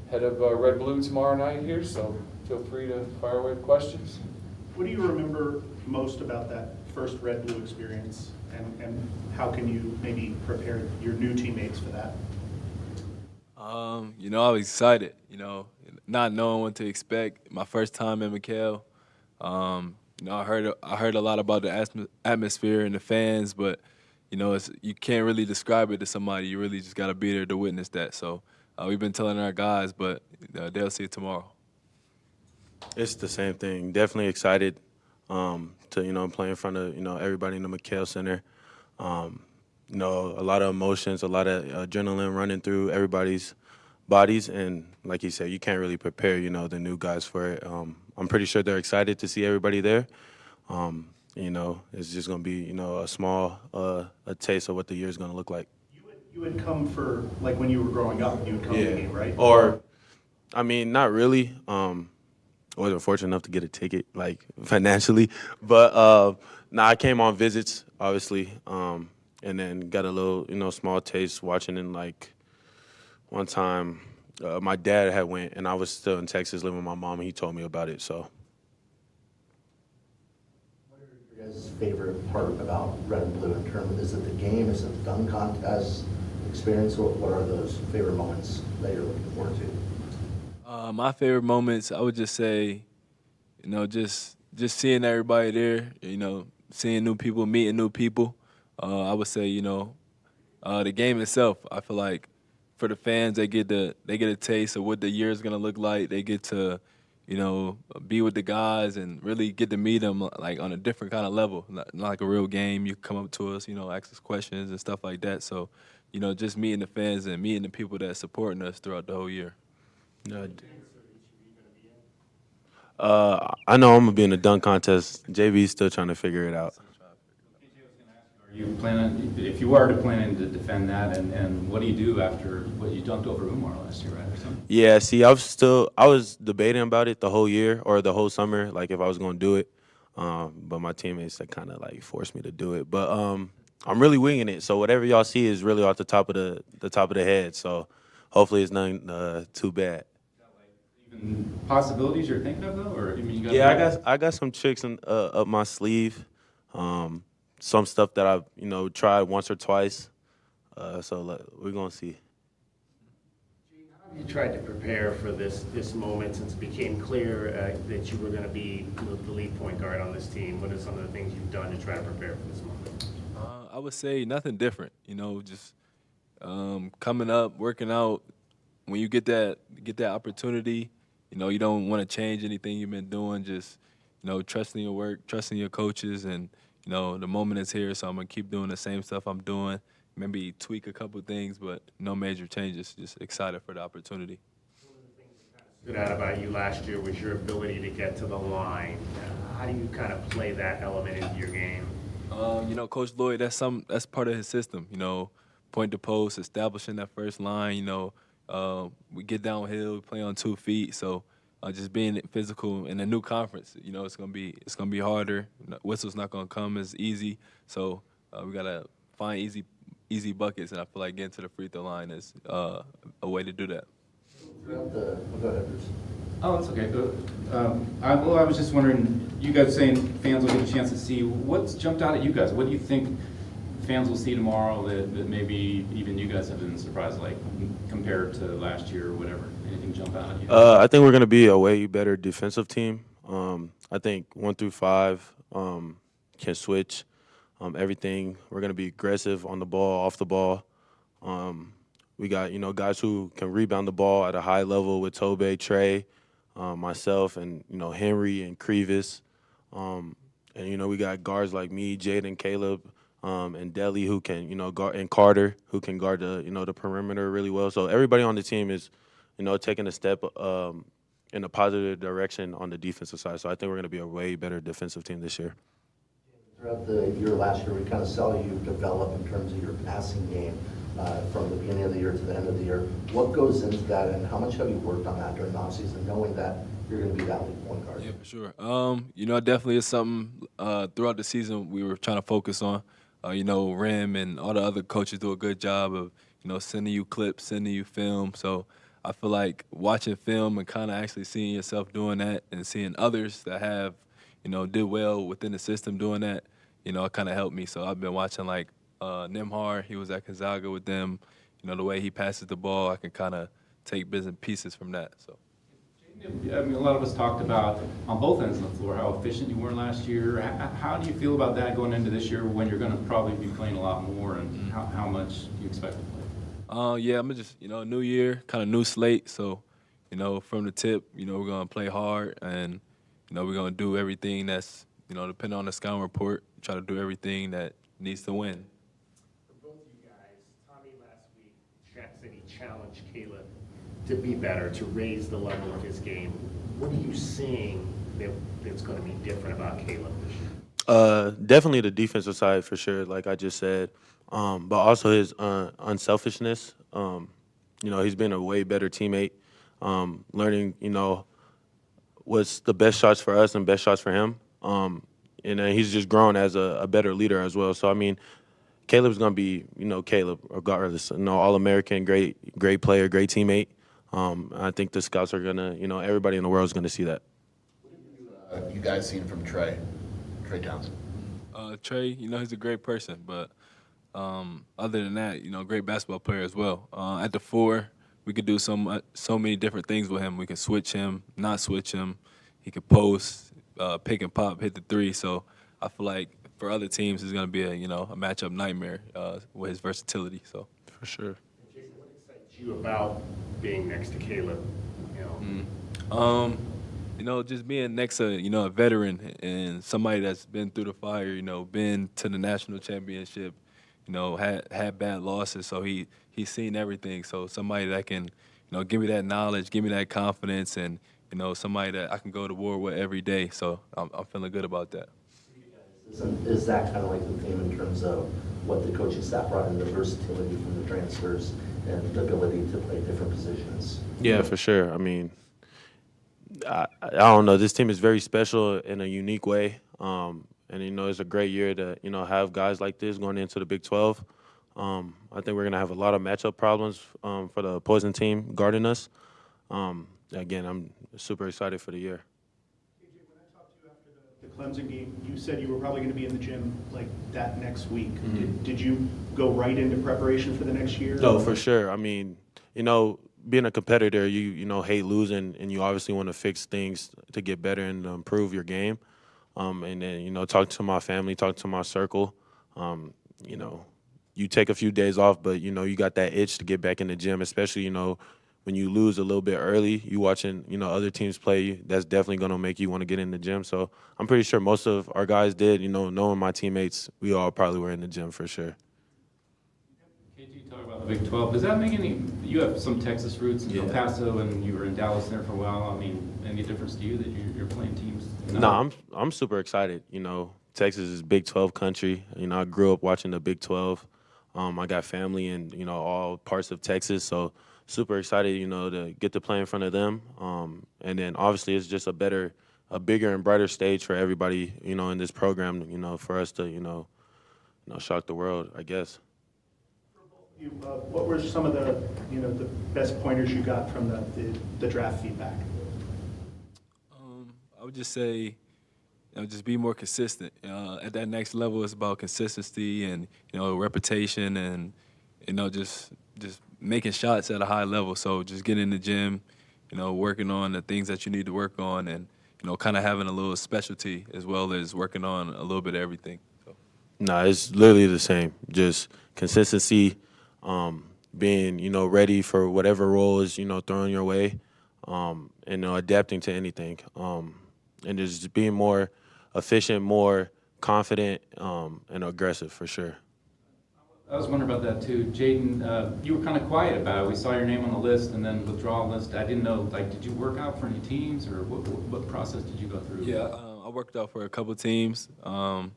head of Red Blue tomorrow night here, so feel free to fire away with questions. What do you remember most about that first Red Blue experience, and how can you maybe prepare your new teammates for that? I was excited, not knowing what to expect. My first time in McKale. I heard a lot about the atmosphere and the fans, but you can't really describe it to somebody. You really just got to be there to witness that. So we've been telling our guys, but they'll see it tomorrow. It's the same thing. Definitely excited to play in front of everybody in the McKale Center. A lot of emotions, a lot of adrenaline running through everybody's bodies, and like you said, you can't really prepare the new guys for it. I'm pretty sure they're excited to see everybody there. It's just gonna be a small a taste of what the year is gonna look like. You would come for, like, when you were growing up, you would come to the game, right? Or, I mean, not really. I wasn't fortunate enough to get a ticket, like, financially. But, I came on visits, obviously, and then got a little, small taste watching in, like, one time my dad had went, and I was still in Texas living with my mom, and he told me about it, so. What are your guys' favorite part about Red and Blue in terms of, is it the game, is it the dunk contest experience, what are those favorite moments that you're looking forward to? My favorite moments, I would just say, just seeing everybody there, seeing new people, meeting new people. I would say, the game itself, I feel like for the fans, they get a taste of what the year is gonna look like. They get to, be with the guys and really get to meet them like on a different kind of level, not like a real game. You come up to us, ask us questions and stuff like that. So, just meeting the fans and meeting the people that are supporting us throughout the whole year. I know I'm gonna be in the dunk contest. JB's still trying to figure it out. Are you planning, if you are planning to defend that, and what do you do after what you dunked over Umar last year, right, or something? Yeah, see, I was debating about it the whole year or the whole summer, like if I was gonna do it. But my teammates that kind of like forced me to do it. But I'm really winging it, so whatever y'all see is really off the top of the head. So hopefully it's nothing too bad. Even possibilities you're thinking of, though, or you I got some tricks up my sleeve. Some stuff that I've tried once or twice. So we're gonna see. How have you tried to prepare for this moment since it became clear that you were going to be the lead point guard on this team? What are some of the things you've done to try to prepare for this moment? I would say nothing different. Just coming up, working out. When you get that opportunity, you don't want to change anything you've been doing. Just trusting your work, trusting your coaches, and the moment is here. So I'm gonna keep doing the same stuff I'm doing. Maybe tweak a couple things, but no major changes. Just excited for the opportunity. One of the things that kind of stood out about you last year was your ability to get to the line. How do you kind of play that element into your game? Coach Lloyd, that's part of his system. Point to post, establishing that first line. We get downhill, we play on 2 feet. So just being physical in a new conference, it's gonna be harder. Whistle's not gonna come as easy. So we gotta find easy buckets, and I feel like getting to the free throw line is a way to do that. Go ahead, Bruce. Oh, that's okay. I was just wondering, you guys saying fans will get a chance to see, what's jumped out at you guys? What do you think fans will see tomorrow that maybe even you guys have been surprised, like, compared to last year or whatever? Anything jump out at you? I think we're gonna be a way better defensive team. I think 1 through 5 can switch. Everything. We're gonna be aggressive on the ball, off the ball. We got guys who can rebound the ball at a high level with Tobe, Trey, myself, and Henry and Crevis. And we got guards like me, Jaden, Caleb, and Deli who can guard, and Carter who can guard the perimeter really well. So everybody on the team is taking a step in a positive direction on the defensive side. So I think we're gonna be a way better defensive team this year. Throughout the year last year, we kind of saw you develop in terms of your passing game from the beginning of the year to the end of the year. What goes into that, and how much have you worked on that during the offseason, knowing that you're going to be that lead point guard? Yeah, for sure. It definitely is something throughout the season we were trying to focus on. Rim and all the other coaches do a good job of, sending you clips, sending you film. So I feel like watching film and kind of actually seeing yourself doing that and seeing others that have, did well within the system doing that, it kind of helped me. So I've been watching like Nimhar. He was at Gonzaga with them. The way he passes the ball, I can kind of take bits and pieces from that. So. I mean, a lot of us talked about on both ends of the floor how efficient you were last year. How do you feel about that going into this year when you're going to probably be playing a lot more, and how much do you expect to play? Yeah, I'm just, new year, kind of new slate. So, from the tip, we're going to play hard and, we're going to do everything that's, depending on the scouting report, try to do everything that needs to win. For both of you guys, Tommy last week said he challenged Caleb to be better, to raise the level of his game. What are you seeing that's going to be different about Caleb this year? Definitely the defensive side for sure, like I just said, but also his unselfishness. He's been a way better teammate, learning, what's the best shots for us and best shots for him. And he's just grown as a better leader as well. So, I mean, Caleb's going to be, Caleb, regardless, All-American, great player, great teammate. I think the scouts are going to, everybody in the world is going to see that. You guys seen from Trey Townsend? Trey, he's a great person, but other than that, great basketball player as well. At the 4, we could do so many different things with him. We can switch him, not switch him. He could post, pick and pop, hit the 3. So I feel like for other teams, it's going to be a matchup nightmare with his versatility. So For sure. Jason, what excites you about being next to Caleb? Just being next to, a veteran and somebody that's been through the fire, been to the national championship, had bad losses. So he's seen everything. So somebody that can, give me that knowledge, give me that confidence, and, somebody that I can go to war with every day. So I'm feeling good about that. Is that kind of like the theme in terms of what the coaching staff brought in, the versatility from the transfers and the ability to play different positions? Yeah, for sure. I mean, I don't know. This team is very special in a unique way. And, it's a great year to, have guys like this going into the Big 12. I think we're going to have a lot of matchup problems for the opposing team guarding us. Again, I'm super excited for the year. AJ, when I talked to you after the Clemson game, you said you were probably going to be in the gym like that next week. Did you go right into preparation for the next year? No, for sure. I mean, being a competitor, you hate losing, and you obviously want to fix things to get better and improve your game. And then, talk to my family, talk to my circle. You take a few days off, but, you got that itch to get back in the gym, especially, when you lose a little bit early, you watching, other teams play, that's definitely going to make you want to get in the gym. So I'm pretty sure most of our guys did, knowing my teammates, we all probably were in the gym for sure. KG, talk about the Big 12. Does that make you have some Texas roots in El Paso, and you were in Dallas there for a while. I mean, any difference to you that you're playing teams? No, I'm super excited. Texas is Big 12 country. I grew up watching the Big 12. I got family in, all parts of Texas, so super excited, to get to play in front of them. And then obviously it's just a bigger and brighter stage for everybody, in this program, for us to, shock the world, I guess. What were some of the, the best pointers you got from the draft feedback? I would just say, just be more consistent. At that next level, it's about consistency and, reputation and, just making shots at a high level. So just get in the gym, working on the things that you need to work on and, kind of having a little specialty as well as working on a little bit of everything. So. No, it's literally the same. Just consistency, being, ready for whatever role is, thrown your way, and adapting to anything. And just being more efficient, more confident, and aggressive for sure. I was wondering about that too. Jaden, you were kind of quiet about it. We saw your name on the list and then withdrawal list. I didn't know, did you work out for any teams or what process did you go through? Yeah, I worked out for a couple teams. I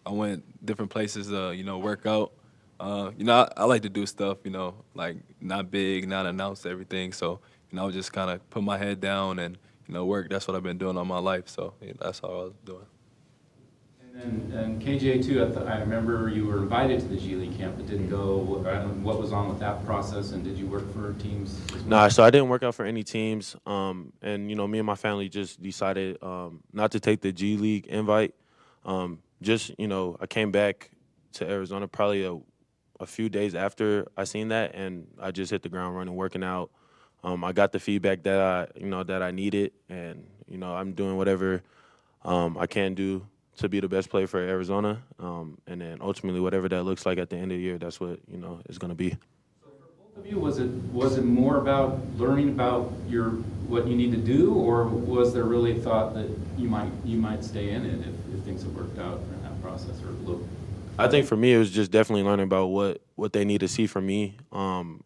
went different places, work out. I like to do stuff, like not big, not announce everything. So, I would just kind of put my head down and, work. That's what I've been doing all my life. So that's all I was doing. And And KJ too, I remember you were invited to the G League camp but didn't go. I don't know what was on with that process, and did you work for teams as well? Nah, so I didn't work out for any teams. And, me and my family just decided not to take the G League invite. I came back to Arizona probably a few days after I seen that, and I just hit the ground running, working out. I got the feedback that I needed, and, I'm doing whatever I can do to be the best player for Arizona. And then ultimately, whatever that looks like at the end of the year, that's what, it's going to be. So for both of you, was it more about learning about what you need to do, or was there really thought that you might stay in it if things had worked out in that process, or look? I think for me, it was just definitely learning about what they need to see from me,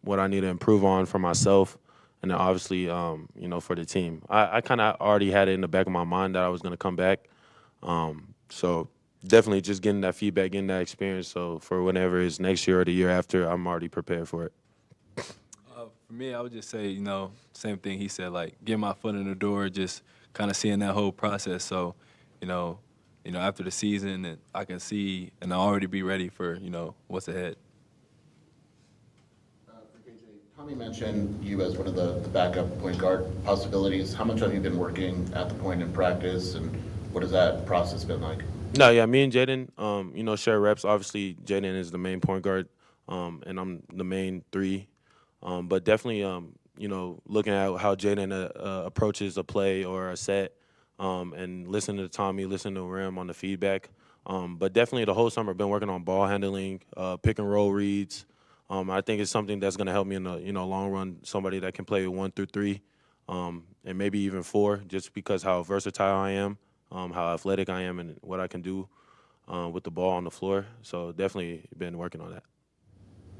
what I need to improve on for myself, and then obviously, for the team. I kind of already had it in the back of my mind that I was going to come back. So definitely just getting that feedback, getting that experience. So for whenever it's next year or the year after, I'm already prepared for it. For me, I would just say, same thing he said, like getting my foot in the door, just kind of seeing that whole process. So, after the season, and I can see and I'll already be ready for, what's ahead. For KJ, Tommy mentioned you as one of the backup point guard possibilities. How much have you been working at the point in practice, and what has that process been like? No, yeah, me and Jaden, share reps. Obviously, Jaden is the main point guard, and I'm the main three. But definitely, looking at how Jaden approaches a play or a set, and listening to Tommy, listening to Rim on the feedback. But definitely the whole summer I've been working on ball handling, pick and roll reads. I think it's something that's going to help me in the long run, somebody that can play 1 through 3, and maybe even 4, just because how versatile I am, how athletic I am, and what I can do with the ball on the floor. So definitely been working on that.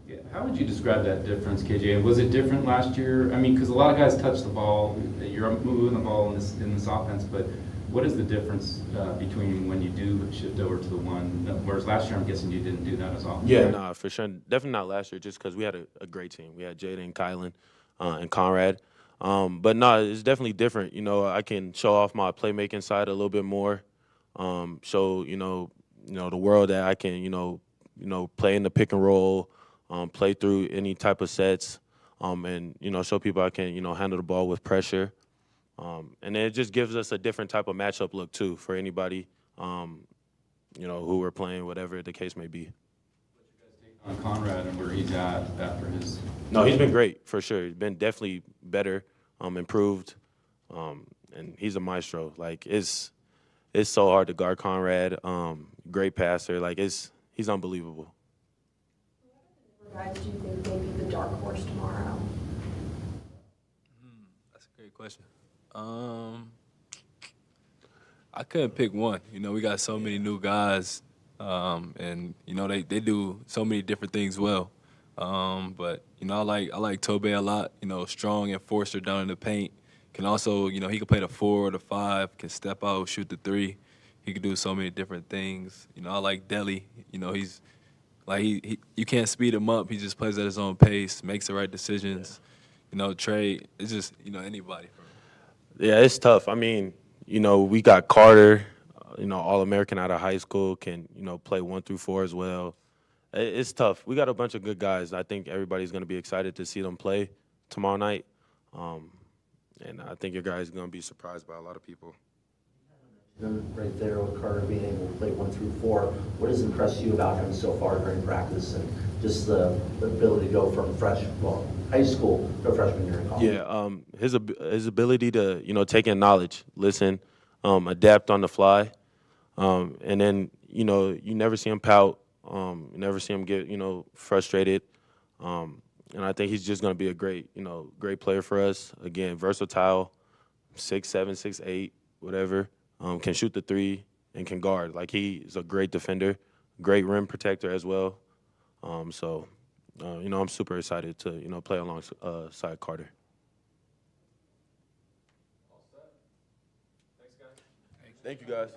Yeah. How would you describe that difference, KJ? Was it different last year? I mean, because a lot of guys touch the ball. You're moving the ball in this offense, but what is the difference between when you do shift over to the one? Whereas last year, I'm guessing you didn't do that as often. Yeah, no, for sure. Definitely not last year, just because we had a great team. We had Jaden, Kylan, and Conrad. But no, it's definitely different. I can show off my playmaking side a little bit more. Show the world that I can play in the pick and roll. Play through any type of sets, and show people I can handle the ball with pressure, and then it just gives us a different type of matchup look too for anybody, who we're playing, whatever the case may be. On Conrad and where he's at after his. No, he's been great for sure. He's been definitely better, improved, and he's a maestro. Like it's so hard to guard Conrad. Great passer. Like he's unbelievable. Guys, do you think may be the dark horse tomorrow? That's a great question. I couldn't pick one. We got so many new guys, and they do so many different things well. But I like Tobey a lot. Strong enforcer down in the paint. Can also he can play the 4 or the 5. Can step out, shoot the 3. He can do so many different things. I like Deli. He's like you can't speed him up. He just plays at his own pace, makes the right decisions. Trey, it's just anybody. Yeah, it's tough. I mean, we got Carter, All-American out of high school, can play 1 through 4 as well. It's tough. We got a bunch of good guys. I think everybody's going to be excited to see them play tomorrow night, and I think your guys are going to be surprised by a lot of people. Right there with Carter being able to play 1 through 4, what has impressed you about him so far during practice, and just the ability to go from high school to freshman year in college? Yeah, his ability to take in knowledge, listen, adapt on the fly, and then you never see him pout, you never see him get frustrated, and I think he's just going to be a great player for us. Again, versatile, 6'7", 6'8", whatever. Can shoot the 3 and can guard. Like he's a great defender, great rim protector as well. So I'm super excited to play alongside Carter. All set. Thanks, guys. Thank you, guys.